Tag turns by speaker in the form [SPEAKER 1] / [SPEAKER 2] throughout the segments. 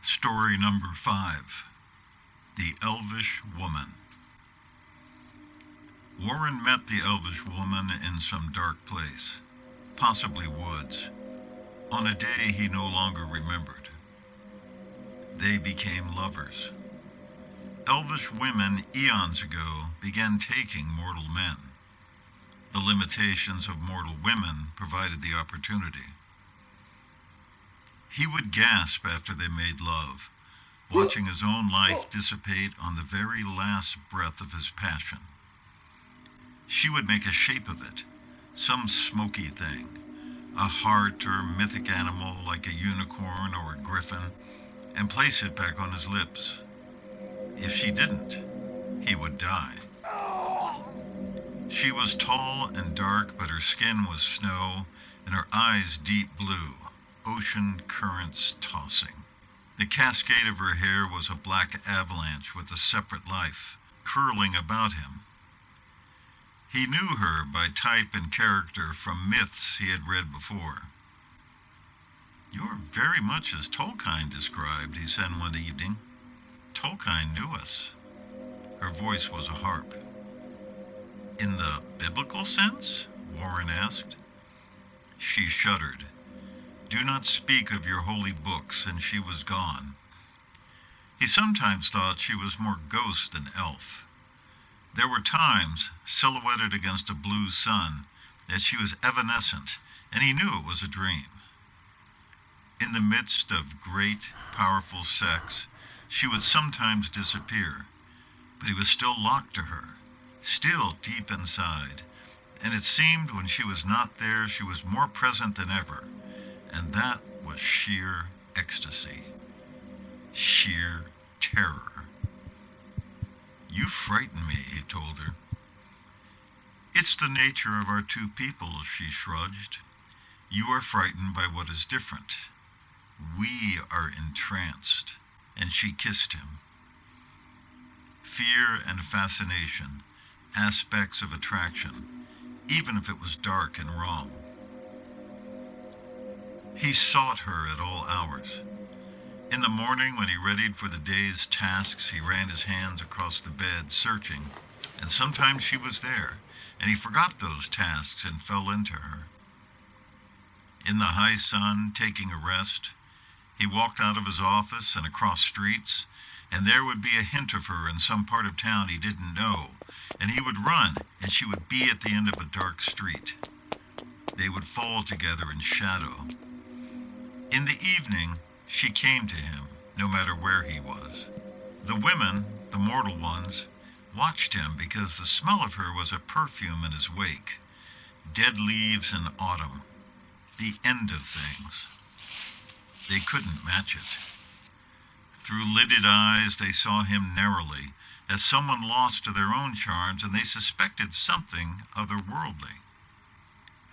[SPEAKER 1] Story number 5. The Elvish Woman. Warren met the Elvish woman in some dark place, possibly woods, on a day he no longer remembered. They became lovers. Elvish women eons ago began taking mortal men. The limitations of mortal women provided the opportunity. He would gasp after they made love, watching his own life dissipate on the very last breath of his passion. She would make a shape of it, some smoky thing, a heart or mythic animal like a unicorn or a griffin, and place it back on his lips. If she didn't, he would die. She was tall and dark, but her skin was snow, and her eyes deep blue, ocean currents tossing. The cascade of her hair was a black avalanche with a separate life, curling about him. He knew her by type and character from myths he had read before. "You're very much as Tolkien described," he said one evening. "Tolkien knew us." Her voice was a harp. "In the biblical sense?" Warren asked. She shuddered. "Do not speak of your holy books," and she was gone. He sometimes thought she was more ghost than elf. There were times, silhouetted against a blue sun, that she was evanescent, and he knew it was a dream. In the midst of great, powerful sex, she would sometimes disappear, but he was still locked to her, still deep inside, and it seemed when she was not there, she was more present than ever, and that was sheer ecstasy, sheer terror. "You frighten me," he told her. "It's the nature of our two people," she shrugged. "You are frightened by what is different. We are entranced," and she kissed him. Fear and fascination, aspects of attraction, even if it was dark and wrong. He sought her at all hours. In the morning, when he readied for the day's tasks, he ran his hands across the bed, searching, and sometimes she was there, and he forgot those tasks and fell into her. In the high sun, taking a rest, he walked out of his office and across streets, and there would be a hint of her in some part of town he didn't know, and he would run, and she would be at the end of a dark street. They would fall together in shadow. In the evening, she came to him, no matter where he was. The women, the mortal ones, watched him because the smell of her was a perfume in his wake. Dead leaves in autumn, the end of things. They couldn't match it. Through lidded eyes, they saw him narrowly, as someone lost to their own charms, and they suspected something otherworldly.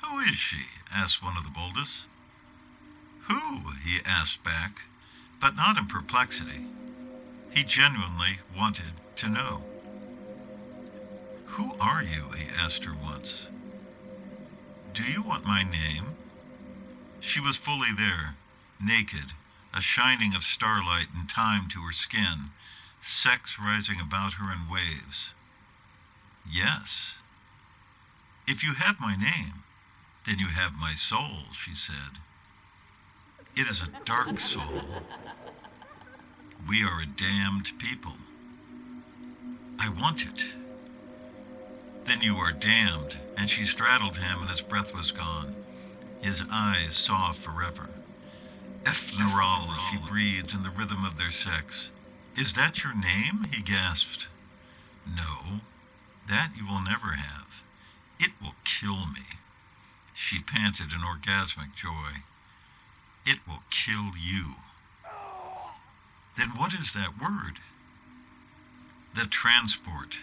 [SPEAKER 1] "Who is she?" asked one of the boldest. "Who?" he asked back, but not in perplexity. He genuinely wanted to know. "Who are you?" he asked her once. "Do you want my name?" She was fully there, naked, a shining of starlight and time to her skin, sex rising about her in waves. "Yes." "If you have my name, then you have my soul," she said. "It is a dark soul. We are a damned people. I want it." "Then you are damned," and she straddled him, and his breath was gone. His eyes saw forever. "Efneral," she breathed in the rhythm of their sex. "Is that your name?" he gasped. "No, that you will never have. It will kill me." She panted in orgasmic joy. "It will kill you." "Then what is that word?" "The transport."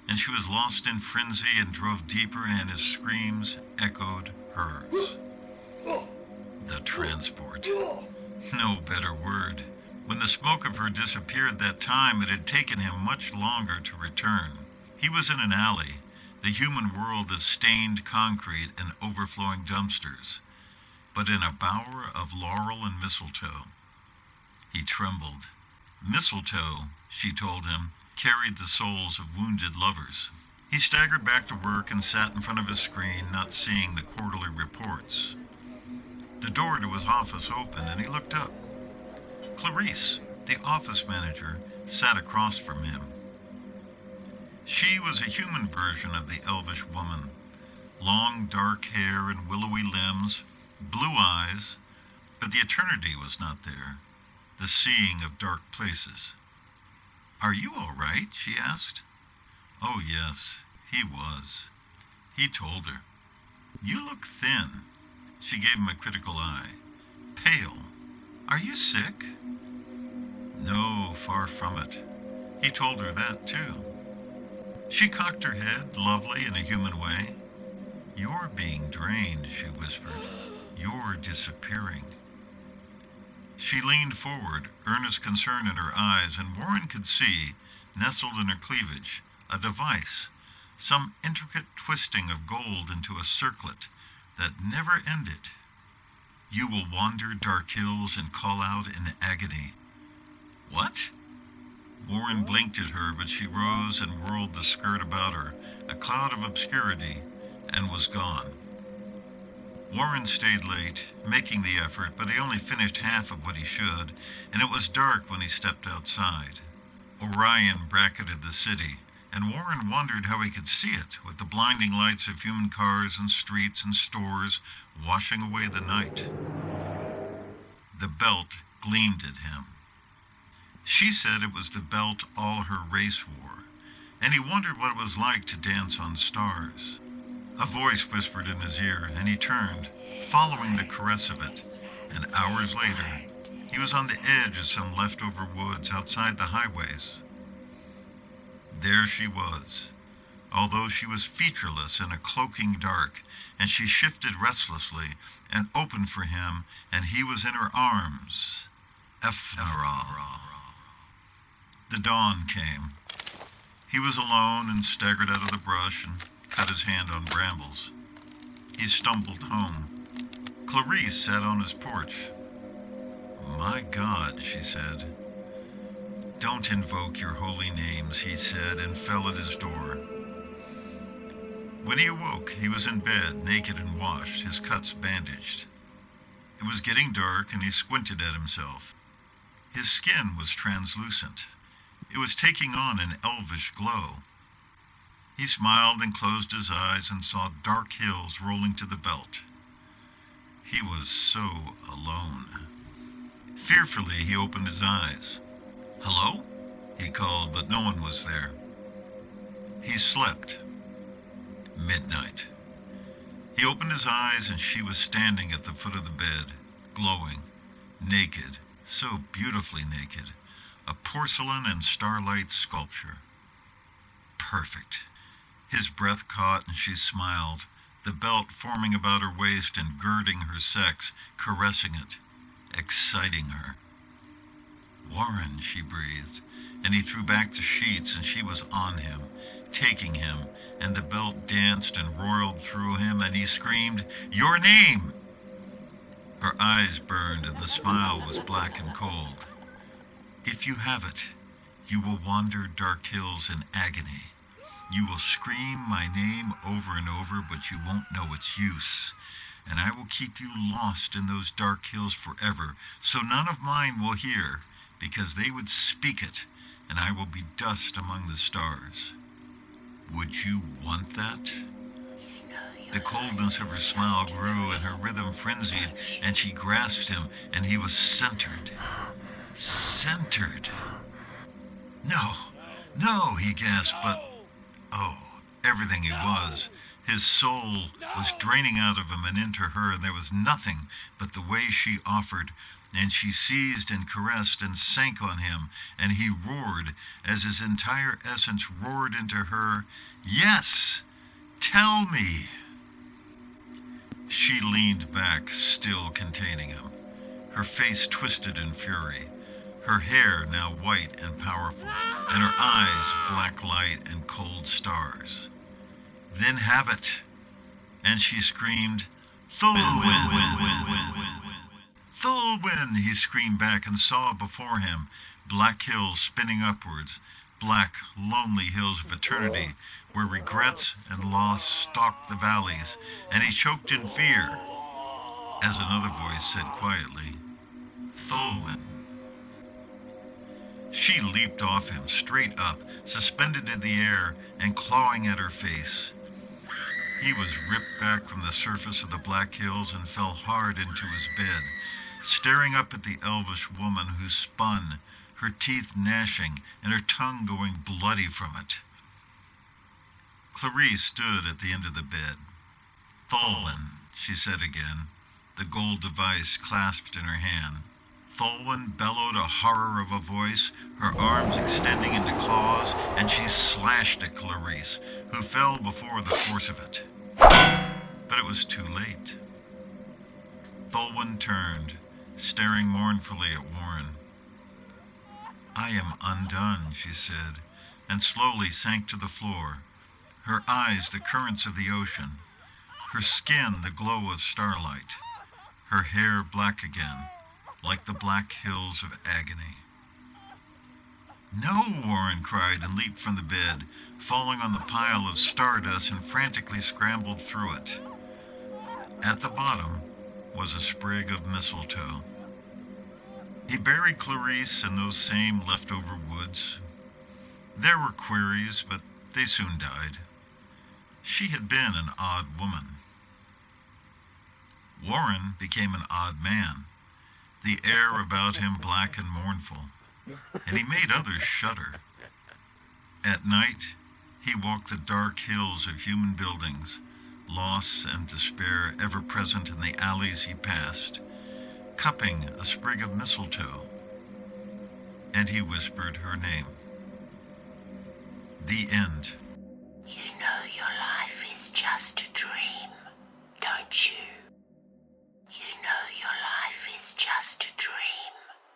[SPEAKER 1] And she was lost in frenzy and drove deeper, and his screams echoed hers. The transport. No better word. When the smoke of her disappeared that time, it had taken him much longer to return. He was in an alley, the human world of stained concrete and overflowing dumpsters, but in a bower of laurel and mistletoe. He trembled. Mistletoe, she told him, carried the souls of wounded lovers. He staggered back to work and sat in front of his screen, not seeing the quarterly reports. The door to his office opened, and he looked up. Clarice, the office manager, sat across from him. She was a human version of the Elvish woman. Long, dark hair and willowy limbs, blue eyes, but the eternity was not there, the seeing of dark places. "Are you all right?" she asked. Oh, yes, he was. He told her. "You look thin." She gave him a critical eye. "Pale. Are you sick?" No, far from it. He told her that, too. She cocked her head, lovely in a human way. "You're being drained," she whispered. "You're disappearing." She leaned forward, earnest concern in her eyes, and Warren could see, nestled in her cleavage, a device, some intricate twisting of gold into a circlet that never ended. "You will wander dark hills and call out in agony." What? Warren blinked at her, but she rose and whirled the skirt about her, a cloud of obscurity, and was gone. Warren stayed late, making the effort, but he only finished half of what he should, and it was dark when he stepped outside. Orion bracketed the city, and Warren wondered how he could see it, with the blinding lights of human cars and streets and stores washing away the night. The belt gleamed at him. She said it was the belt all her race wore, and he wondered what it was like to dance on stars. A voice whispered in his ear, and he turned, following the caress of it, and hours later, he was on the edge of some leftover woods outside the highways. There she was, although she was featureless in a cloaking dark, and she shifted restlessly and opened for him, and he was in her arms. Ephemera. The dawn came. He was alone and staggered out of the brush and cut his hand on brambles. He stumbled home. Clarice sat on his porch. "My God," she said. "Don't invoke your holy names," he said, and fell at his door. When he awoke, he was in bed, naked and washed, his cuts bandaged. It was getting dark, and he squinted at himself. His skin was translucent. It was taking on an elvish glow. He smiled and closed his eyes and saw dark hills rolling to the belt. He was so alone. Fearfully, he opened his eyes. "Hello?" he called, but no one was there. He slept. Midnight. He opened his eyes, and she was standing at the foot of the bed, glowing, naked, so beautifully naked, a porcelain and starlight sculpture. Perfect. His breath caught, and she smiled, the belt forming about her waist and girding her sex, caressing it, exciting her. "Warren," she breathed, and he threw back the sheets, and she was on him, taking him, and the belt danced and roiled through him, and he screamed, "Your name!" Her eyes burned, and the smile was black and cold. "If you have it, you will wander dark hills in agony. You will scream my name over and over, but you won't know its use. And I will keep you lost in those dark hills forever, so none of mine will hear, because they would speak it, and I will be dust among the stars. Would you want that?" The coldness of her smile grew, and her rhythm frenzied, and she grasped him, and he was centered. Centered. No, he gasped, but, everything he was. His soul was draining out of him and into her, and there was nothing but the way she offered, and she seized and caressed and sank on him, and he roared as his entire essence roared into her, "Yes, tell me." She leaned back, still containing him, her face twisted in fury, her hair now white and powerful, and her eyes black light and cold stars. "Then have it." And she screamed, "Thulwyn! Thulwyn! He screamed back and saw before him black hills spinning upwards, black, lonely hills of eternity, where regrets and loss stalked the valleys, and he choked in fear, as another voice said quietly, Thulwyn. She leaped off him, straight up, suspended in the air, and clawing at her face. He was ripped back from the surface of the black hills and fell hard into his bed, staring up at the Elvish woman who spun, her teeth gnashing and her tongue going bloody from it. Clarice stood at the end of the bed. Thulwyn, she said again, the gold device clasped in her hand. Thulwyn bellowed a horror of a voice, her arms extending into claws, and she slashed at Clarice, who fell before the force of it. But it was too late. Thulwyn turned, staring mournfully at Warren. I am undone, she said, and slowly sank to the floor, her eyes the currents of the ocean, her skin the glow of starlight, her hair black again, like the black hills of agony. No, Warren cried and leaped from the bed, falling on the pile of stardust and frantically scrambled through it. At the bottom was a sprig of mistletoe. He buried Clarice in those same leftover woods. There were queries, but they soon died. She had been an odd woman. Warren became an odd man, the air about him black and mournful, and he made others shudder. At night, he walked the dark hills of human buildings, loss and despair ever present in the alleys he passed, cupping a sprig of mistletoe, and he whispered her name. The end.